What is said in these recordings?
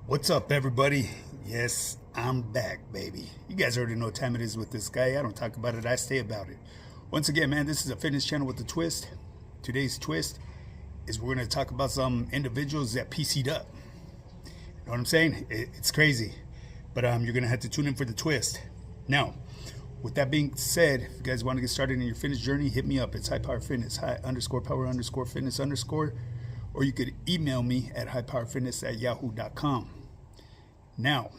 What's up, everybody? Yes, I'm back, baby. You guys already know what time it is with this guy. I don't talk about it, I stay about it. Once again, man, this is a fitness channel with a twist. Today's twist is we're going to talk about some individuals that PC'd up. You know what I'm saying? It's crazy. But you're going to have to tune in for the twist. Now, with that being said, if you guys want to get started in your fitness journey, hit me up. It's High Power Fitness, high_power_fitness_. Or you could email me at highpowerfitness@yahoo.com. Now,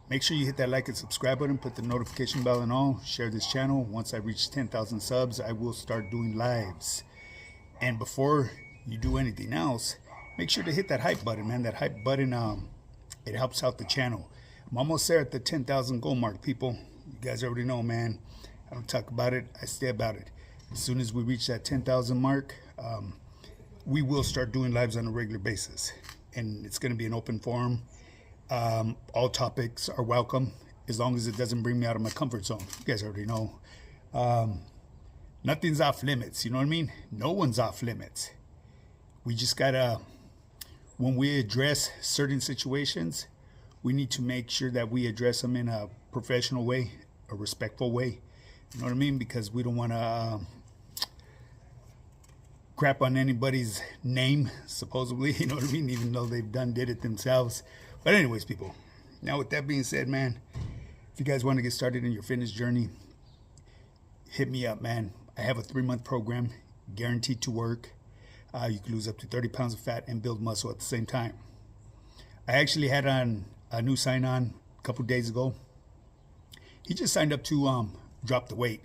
make sure you hit that like and subscribe button, put the notification bell and all, share this channel. Once I reach 10,000 subs, I will start doing lives. And before you do anything else, make sure to hit that hype button, man. That hype button, it helps out the channel. I'm almost there at the 10,000 goal mark, people. You guys already know, man. I don't talk about it, I stay about it. As soon as we reach that 10,000 mark, we will start doing lives on a regular basis. And it's going to be an open forum. All topics are welcome, as long as it doesn't bring me out of my comfort zone. You guys already know. Nothing's off limits, you know what I mean? No one's off limits. We just gotta, when we address certain situations, we need to make sure that we address them in a professional way, a respectful way. You know what I mean? Because we don't want to crap on anybody's name, supposedly, you know what I mean? Even though they've did it themselves. But anyways, people, now with that being said, man, if you guys want to get started in your fitness journey, hit me up, man. I have a 3-month program guaranteed to work. You can lose up to 30 pounds of fat and build muscle at the same time. I actually had on a new sign-on a couple days ago. He just signed up to drop the weight.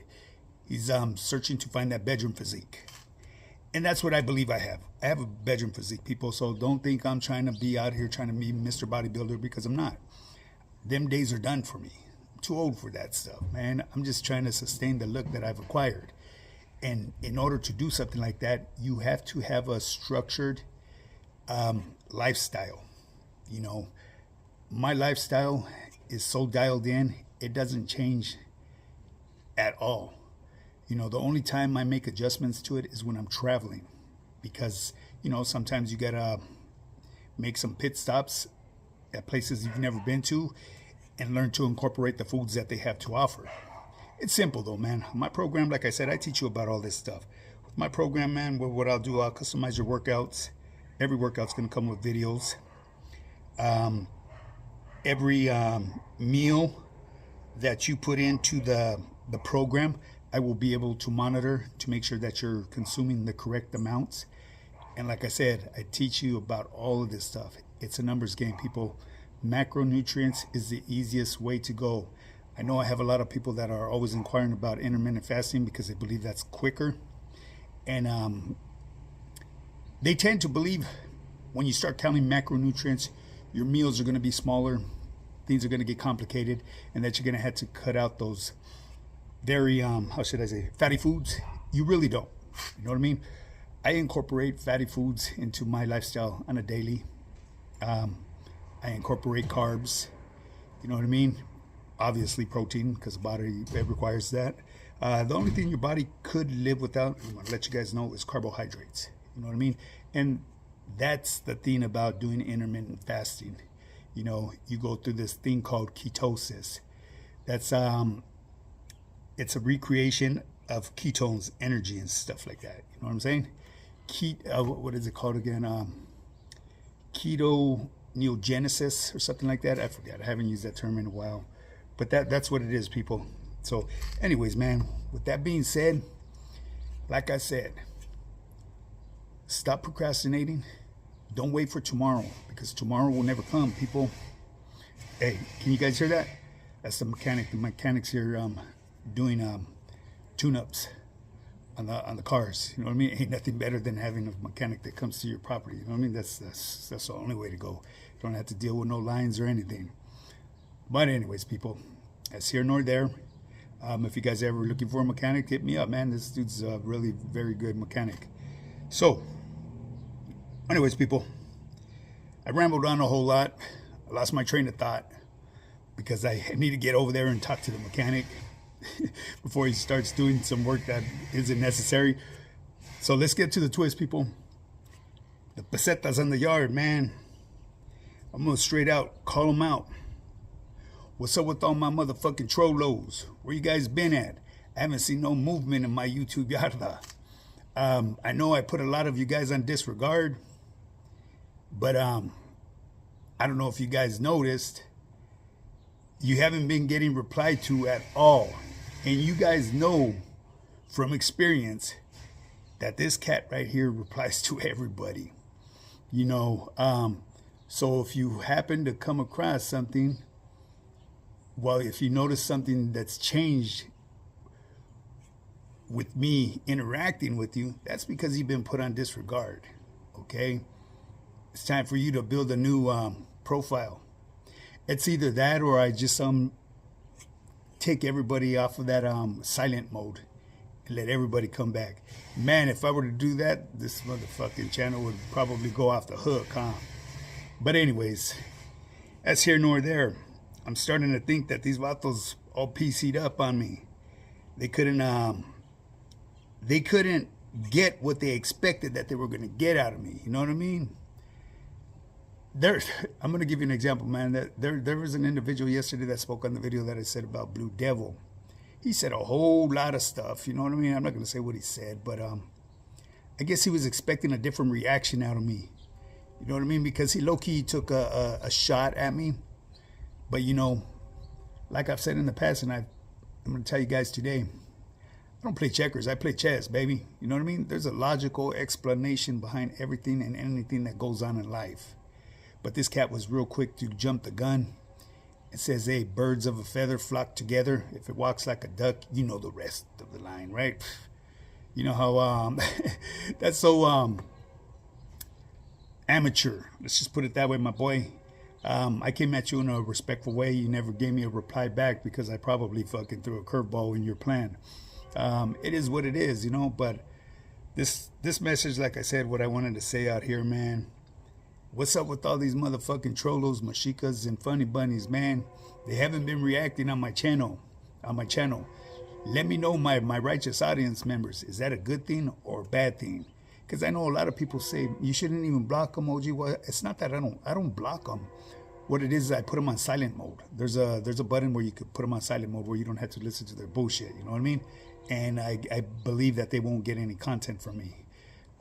He's searching to find that bedroom physique. And that's what I believe I have. I have a bedroom physique, people, so don't think I'm trying to be out here trying to be Mr. Bodybuilder, because I'm not. Them days are done for me. I'm too old for that stuff, man. I'm just trying to sustain the look that I've acquired. And in order to do something like that, you have to have a structured lifestyle. You know, my lifestyle is so dialed in, it doesn't change at all. You know, the only time I make adjustments to it is when I'm traveling, because, you know, sometimes you gotta make some pit stops at places you've never been to and learn to incorporate the foods that they have to offer. It's simple though, man. My program, like I said, I teach you about all this stuff. With my program, man, what I'll do, I'll customize your workouts. Every workout's gonna come with videos. Every meal that you put into the program, I will be able to monitor to make sure that you're consuming the correct amounts. And like I said, I teach you about all of this stuff. It's a numbers game, people. Macronutrients is the easiest way to go. I know I have a lot of people that are always inquiring about intermittent fasting because they believe that's quicker. And they tend to believe when you start counting macronutrients, your meals are going to be smaller, things are going to get complicated, and that you're going to have to cut out those very, how should I say, fatty foods. You really don't. You know what I mean? I incorporate fatty foods into my lifestyle on a daily. I incorporate carbs. You know what I mean? Obviously protein, because the body, it requires that. The only thing your body could live without, I'm going to let you guys know, is carbohydrates. You know what I mean? And that's the thing about doing intermittent fasting. You know, you go through this thing called ketosis. That's it's a recreation of ketones, energy, and stuff like that. You know what I'm saying? What is it called again? Ketoneogenesis or something like that. I forget. I haven't used that term in a while. But that's what it is, people. So anyways, man, with that being said, like I said, stop procrastinating. Don't wait for tomorrow, because tomorrow will never come, people. Hey, can you guys hear that? That's the mechanic. The mechanics here doing tune-ups on the cars. You know what I mean? Ain't nothing better than having a mechanic that comes to your property. You know what I mean? That's the only way to go. You don't have to deal with no lines or anything. But anyways, people, that's here nor there. If you guys are ever looking for a mechanic, hit me up, man. This dude's a really very good mechanic. So anyways, people, I rambled on a whole lot. I lost my train of thought because I need to get over there and talk to the mechanic before he starts doing some work that isn't necessary. So let's get to the twist, people. The pesetas on the yard, man. I'm gonna straight out call them out. What's up with all my motherfucking trollos? Where you guys been at? I haven't seen no movement in my YouTube yada. I know I put a lot of you guys on disregard, but I don't know if you guys noticed, you haven't been getting replied to at all. And you guys know from experience that this cat right here replies to everybody. You know, so if you happen to come across something, well, if you notice something that's changed with me interacting with you, that's because you've been put on disregard, okay? It's time for you to build a new profile. It's either that or I just take everybody off of that silent mode and let everybody come back. Man, if I were to do that, this motherfucking channel would probably go off the hook, huh? But anyways, that's here nor there. I'm starting to think that these vatos all PC'd up on me. They couldn't get what they expected that they were gonna get out of me. You know what I mean? I'm gonna give you an example, man. There was an individual yesterday that spoke on the video that I said about Blue Devil. He said a whole lot of stuff. You know what I mean? I'm not gonna say what he said, but I guess he was expecting a different reaction out of me. You know what I mean? Because he low-key took a shot at me. But you know, like I've said in the past, and I'm gonna tell you guys today, I don't play checkers, I play chess, baby. You know what I mean? There's a logical explanation behind everything and anything that goes on in life. But this cat was real quick to jump the gun. It says, hey, birds of a feather flock together. If it walks like a duck, you know the rest of the line, right? You know how that's so amateur. Let's just put it that way, my boy. I came at you in a respectful way. You never gave me a reply back because I probably fucking threw a curveball in your plan. It is what it is, you know, but this message, like I said, what I wanted to say out here, man. What's up with all these motherfucking trollos, mashikas, and funny bunnies, man? They haven't been reacting on my channel. Let me know, my righteous audience members. Is that a good thing or a bad thing? Because I know a lot of people say you shouldn't even block them, OG. Well, it's not that I don't block them. What it is I put them on silent mode. There's a button where you could put them on silent mode where you don't have to listen to their bullshit. You know what I mean? And I believe that they won't get any content from me.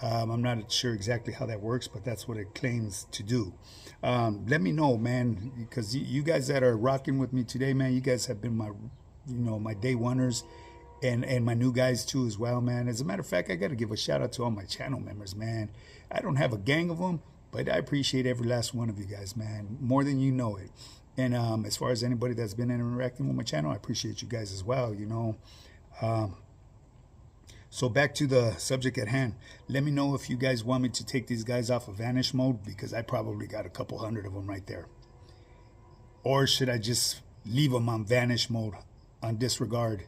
I'm not sure exactly how that works, but that's what it claims to do. Let me know, man, because you guys that are rocking with me today, man, you guys have been my day oneers and my new guys too as well, man. As a matter of fact, I got to give a shout out to all my channel members, man. I don't have a gang of them, but I appreciate every last one of you guys, man, more than you know it. And as far as anybody that's been interacting with my channel, I appreciate you guys as well, you know. So back to the subject at hand. Let me know if you guys want me to take these guys off of vanish mode, because I probably got a couple hundred of them right there. Or should I just leave them on vanish mode, on disregard?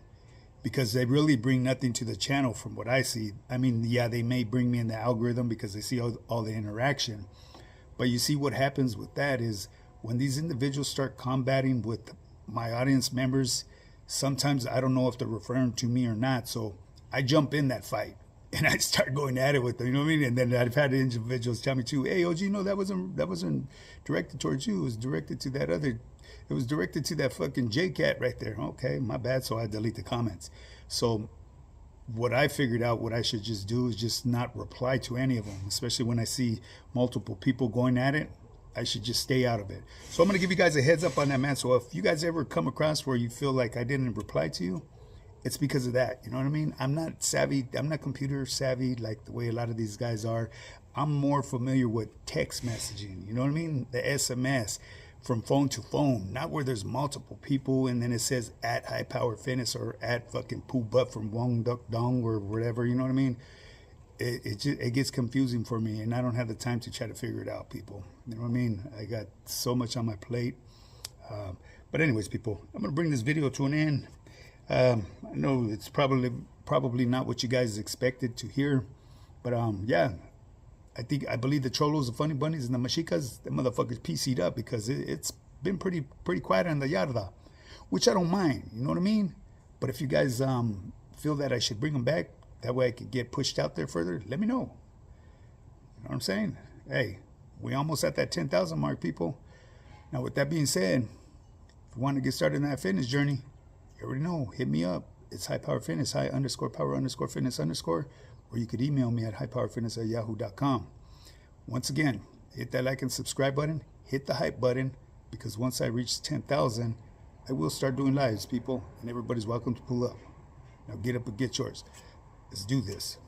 Because they really bring nothing to the channel from what I see. I mean, yeah, they may bring me in the algorithm because they see all the interaction. But you see what happens with that is when these individuals start combating with my audience members, sometimes I don't know if they're referring to me or not. So I jump in that fight and I start going at it with them, you know what I mean? And then I've had individuals tell me too, hey, OG, no, that wasn't directed towards you. It was directed to that other, it was directed to that fucking J-Cat right there. Okay, my bad. So I delete the comments. So what I figured out, what I should just do is just not reply to any of them, especially when I see multiple people going at it. I should just stay out of it. So I'm going to give you guys a heads up on that, man. So if you guys ever come across where you feel like I didn't reply to you, it's because of that. You know what I mean? I'm not savvy. I'm not computer savvy like the way a lot of these guys are. I'm more familiar with text messaging. You know what I mean? The SMS from phone to phone, not where there's multiple people and then it says at High Power Fitness or at fucking Pooh Butt from Wong Duck Dong or whatever. You know what I mean? It gets confusing for me, and I don't have the time to try to figure it out, people. You know what I mean? I got so much on my plate. But anyways, people, I'm gonna bring this video to an end. I know it's probably not what you guys expected to hear, but yeah, I believe the Cholos, the Funny Bunnies, and the Mashikas, the motherfuckers PC'd up because it's been pretty quiet on the yarda, which I don't mind. You know what I mean? But if you guys feel that I should bring them back, that way I could get pushed out there further, let me know. You know what I'm saying? Hey, we almost at that 10,000 mark, people. Now, with that being said, if you want to get started in that fitness journey, you already know, hit me up. It's High Power Fitness, high_power_fitness_, or you could email me at highpowerfitness@yahoo.com. Once again, hit that like and subscribe button, hit the hype button, because once I reach 10,000, I will start doing lives, people, and everybody's welcome to pull up. Now get up and get yours. Let's do this.